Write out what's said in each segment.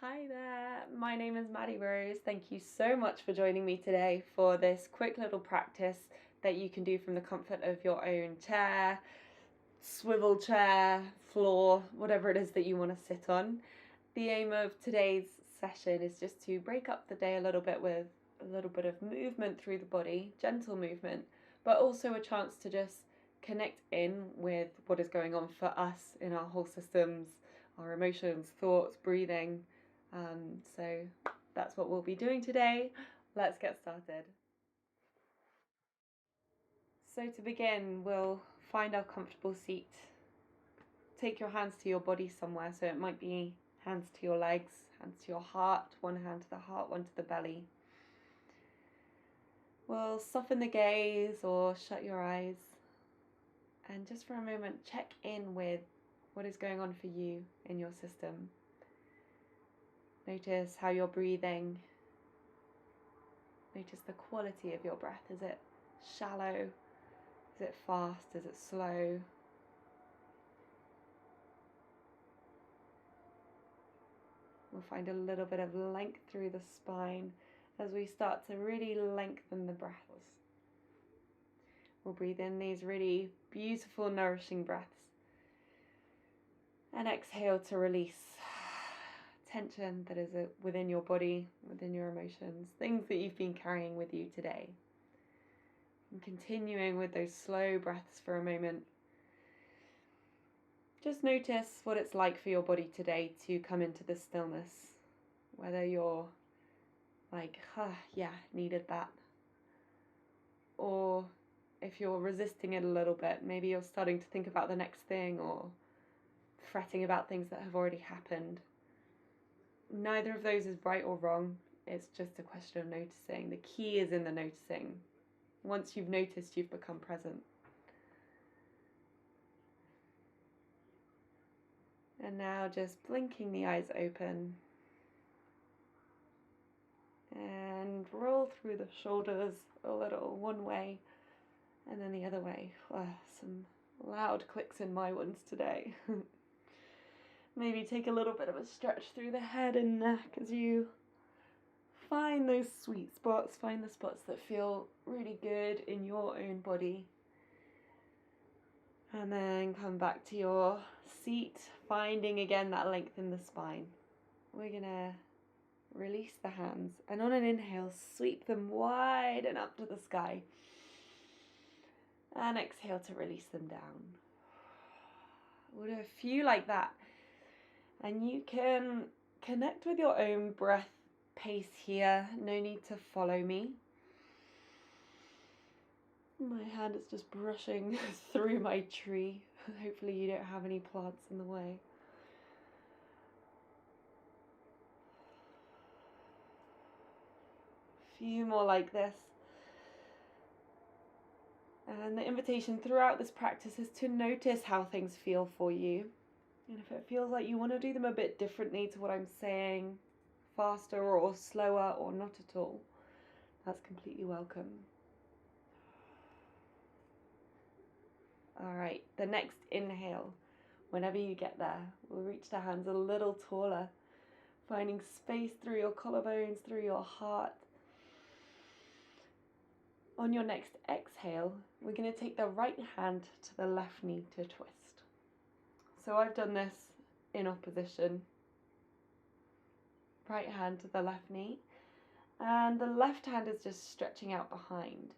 Hi there, my name is Maddy-Rose. Thank you so much for joining me today for this quick little practice that you can do from the comfort of your own chair, swivel chair, floor, whatever it is that you want to sit on. The aim of today's session is just to break up the day a little bit with a little bit of movement through the body, gentle movement, but also a chance to just connect in with what is going on for us in our whole systems, our emotions, thoughts, breathing. So that's what we'll be doing today. Let's get started. So to begin, we'll find our comfortable seat. Take your hands to your body somewhere, so it might be hands to your legs, hands to your heart, one hand to the heart, one to the belly. We'll soften the gaze or shut your eyes, and just for a moment check in with what is going on for you in your system. Notice how you're breathing. Notice the quality of your breath. Is it shallow? Is it fast? Is it slow? We'll find a little bit of length through the spine as we start to really lengthen the breaths. We'll breathe in these really beautiful, nourishing breaths. And exhale to release tension that is within your body, within your emotions, things that you've been carrying with you today. And continuing with those slow breaths for a moment. Just notice what it's like for your body today to come into the stillness. Whether you're like, yeah, needed that. Or if you're resisting it a little bit, maybe you're starting to think about the next thing or fretting about things that have already happened. Neither of those is right or wrong. It's just a question of noticing. The key is in the noticing. Once you've noticed, you've become present. And now just blinking the eyes open. And roll through the shoulders a little, one way and then the other way. Some loud clicks in my ones today. Maybe take a little bit of a stretch through the head and neck as you find those sweet spots, find the spots that feel really good in your own body. And then come back to your seat, finding again that length in the spine. We're gonna release the hands, and on an inhale, sweep them wide and up to the sky. And exhale to release them down. We'll do a few like that. And you can connect with your own breath pace here. No need to follow me. My hand is just brushing through my tree. Hopefully you don't have any plants in the way. A few more like this. And the invitation throughout this practice is to notice how things feel for you. And if it feels like you want to do them a bit differently to what I'm saying, faster or slower or not at all, that's completely welcome. All right, the next inhale, whenever you get there, we'll reach the hands a little taller, finding space through your collarbones, through your heart. On your next exhale, we're going to take the right hand to the left knee to twist. So I've done this in opposition. Right hand to the left knee, and the left hand is just stretching out behind.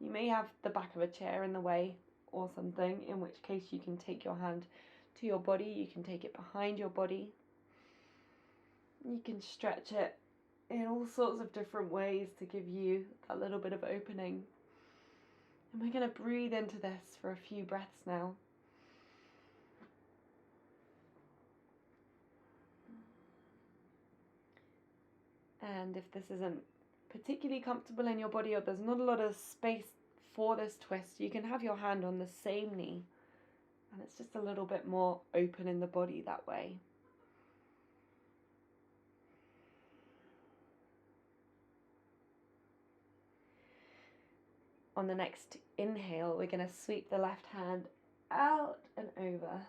You may have the back of a chair in the way or something, in which case you can take your hand to your body, you can take it behind your body. You can stretch it in all sorts of different ways to give you a little bit of opening. And we're going to breathe into this for a few breaths now. And if this isn't particularly comfortable in your body, or there's not a lot of space for this twist, you can have your hand on the same knee, and it's just a little bit more open in the body that way. On the next inhale, we're going to sweep the left hand out and over,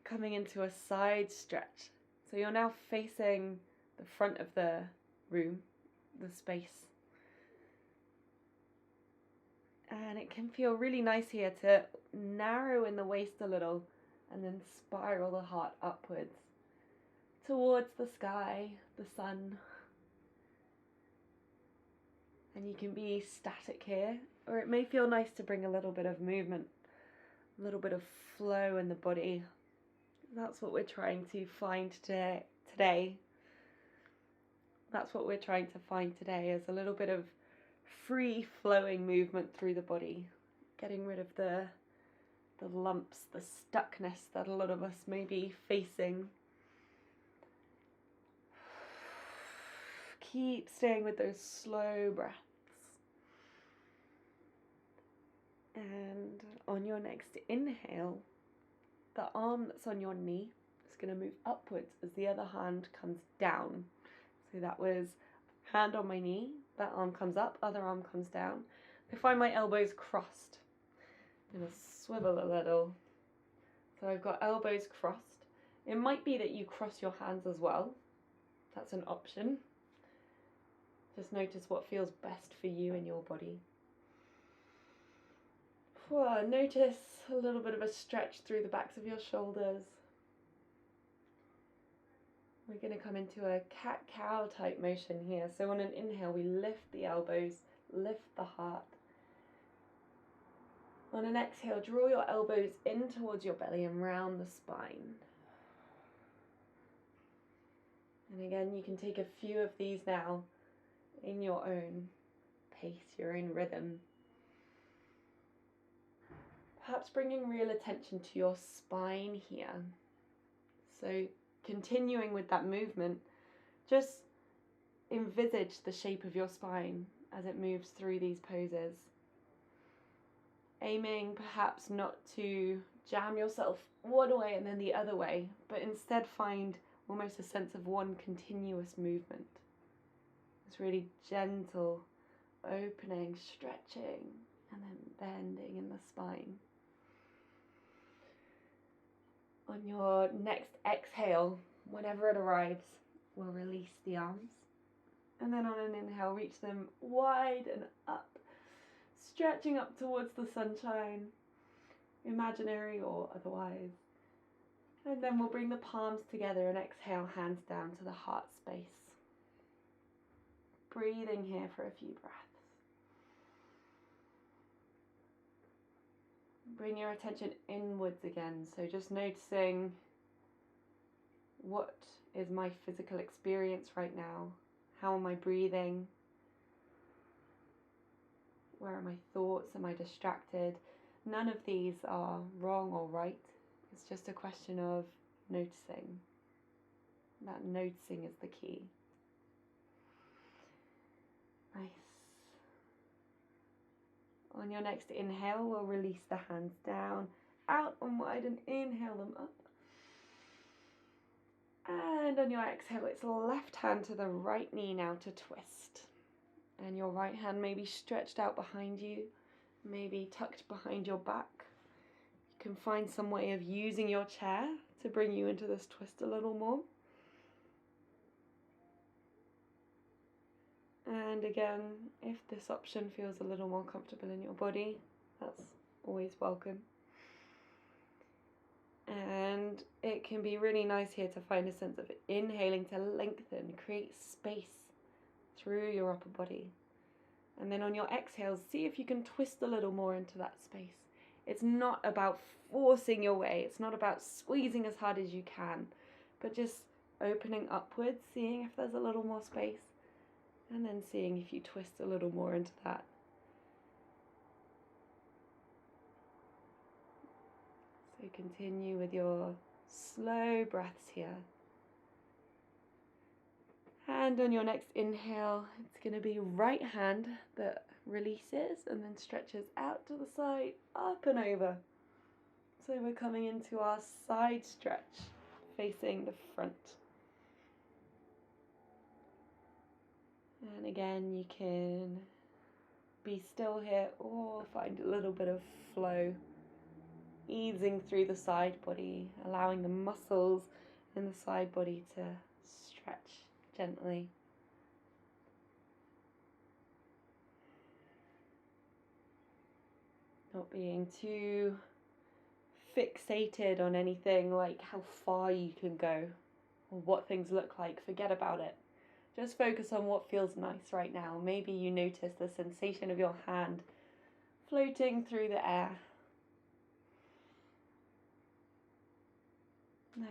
coming into a side stretch. So you're now facing the front of the room, the space. And it can feel really nice here to narrow in the waist a little and then spiral the heart upwards towards the sky, the sun. And you can be static here, or it may feel nice to bring a little bit of movement, a little bit of flow in the body. That's what we're trying to find today. That's what we're trying to find today, is a little bit of free flowing movement through the body, getting rid of the lumps, the stuckness that a lot of us may be facing. Keep staying with those slow breaths. And on your next inhale, the arm that's on your knee is going to move upwards as the other hand comes down. So that was hand on my knee, that arm comes up, other arm comes down. I find my elbows crossed. I'm going to swivel a little. So I've got elbows crossed. It might be that you cross your hands as well. That's an option. Just notice what feels best for you in your body. Notice a little bit of a stretch through the backs of your shoulders. We're going to come into a cat-cow type motion here. So on an inhale, we lift the elbows, lift the heart. On an exhale, draw your elbows in towards your belly and round the spine. And again, you can take a few of these now in your own pace, your own rhythm. Perhaps bringing real attention to your spine here. So continuing with that movement, just envisage the shape of your spine as it moves through these poses. Aiming perhaps not to jam yourself one way and then the other way, but instead find almost a sense of one continuous movement. It's really gentle opening, stretching, and then bending in the spine. On your next exhale, whenever it arrives, we'll release the arms. And then on an inhale, reach them wide and up, stretching up towards the sunshine, imaginary or otherwise. And then we'll bring the palms together and exhale, hands down to the heart space. Breathing here for a few breaths. Bring your attention inwards again, so just noticing what is my physical experience right now? How am I breathing? Where are my thoughts? Am I distracted? None of these are wrong or right. It's just a question of noticing. That noticing is the key. Nice. On your next inhale, we'll release the hands down, out and wide, and inhale them up. And on your exhale, it's left hand to the right knee now to twist. And your right hand may be stretched out behind you, maybe tucked behind your back. You can find some way of using your chair to bring you into this twist a little more. And again, if this option feels a little more comfortable in your body, that's always welcome. And it can be really nice here to find a sense of inhaling to lengthen, create space through your upper body. And then on your exhales, see if you can twist a little more into that space. It's not about forcing your way, it's not about squeezing as hard as you can, but just opening upwards, seeing if there's a little more space. And then seeing if you twist a little more into that. So continue with your slow breaths here. And on your next inhale, it's going to be right hand that releases and then stretches out to the side, up and over. So we're coming into our side stretch, facing the front. And again, you can be still here or find a little bit of flow, easing through the side body, allowing the muscles and the side body to stretch gently. Not being too fixated on anything like how far you can go or what things look like. Forget about it. Just focus on what feels nice right now. Maybe you notice the sensation of your hand floating through the air. Nice.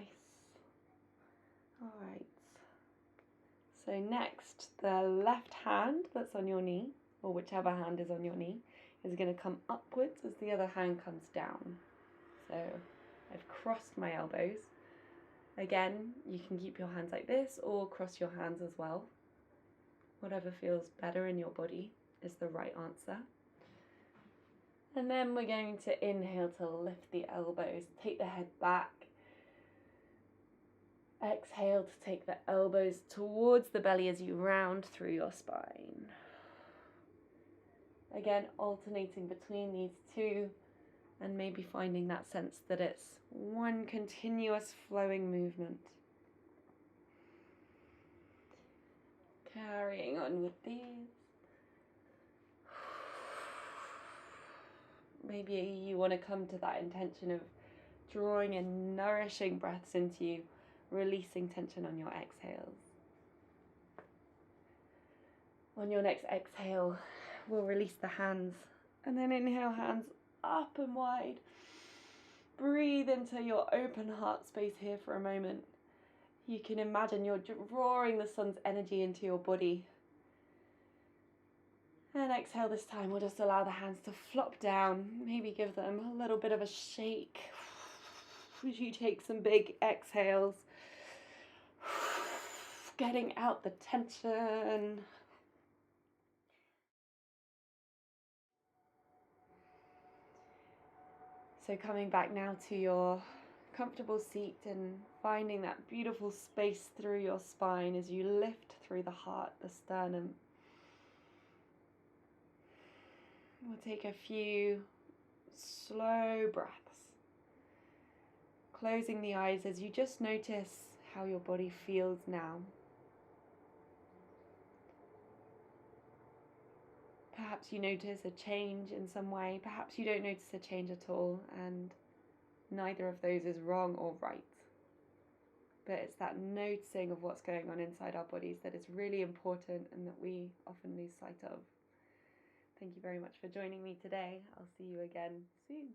All right. So next, the left hand that's on your knee, or whichever hand is on your knee, is going to come upwards as the other hand comes down. So I've crossed my elbows. Again, you can keep your hands like this or cross your hands as well. Whatever feels better in your body is the right answer. And then we're going to inhale to lift the elbows, take the head back. Exhale to take the elbows towards the belly as you round through your spine. Again, alternating between these two and maybe finding that sense that it's one continuous flowing movement. Carrying on with these. Maybe you want to come to that intention of drawing in nourishing breaths into you, releasing tension on your exhales. On your next exhale, we'll release the hands and then inhale, hands up and wide. Breathe into your open heart space here for a moment. You can imagine you're drawing the sun's energy into your body. And exhale this time, we'll just allow the hands to flop down. Maybe give them a little bit of a shake as you take some big exhales. Getting out the tension. So coming back now to your comfortable seat and finding that beautiful space through your spine as you lift through the heart, the sternum. We'll take a few slow breaths. Closing the eyes as you just notice how your body feels now. Perhaps you notice a change in some way. Perhaps you don't notice a change at all, and neither of those is wrong or right. But it's that noticing of what's going on inside our bodies that is really important and that we often lose sight of. Thank you very much for joining me today. I'll see you again soon.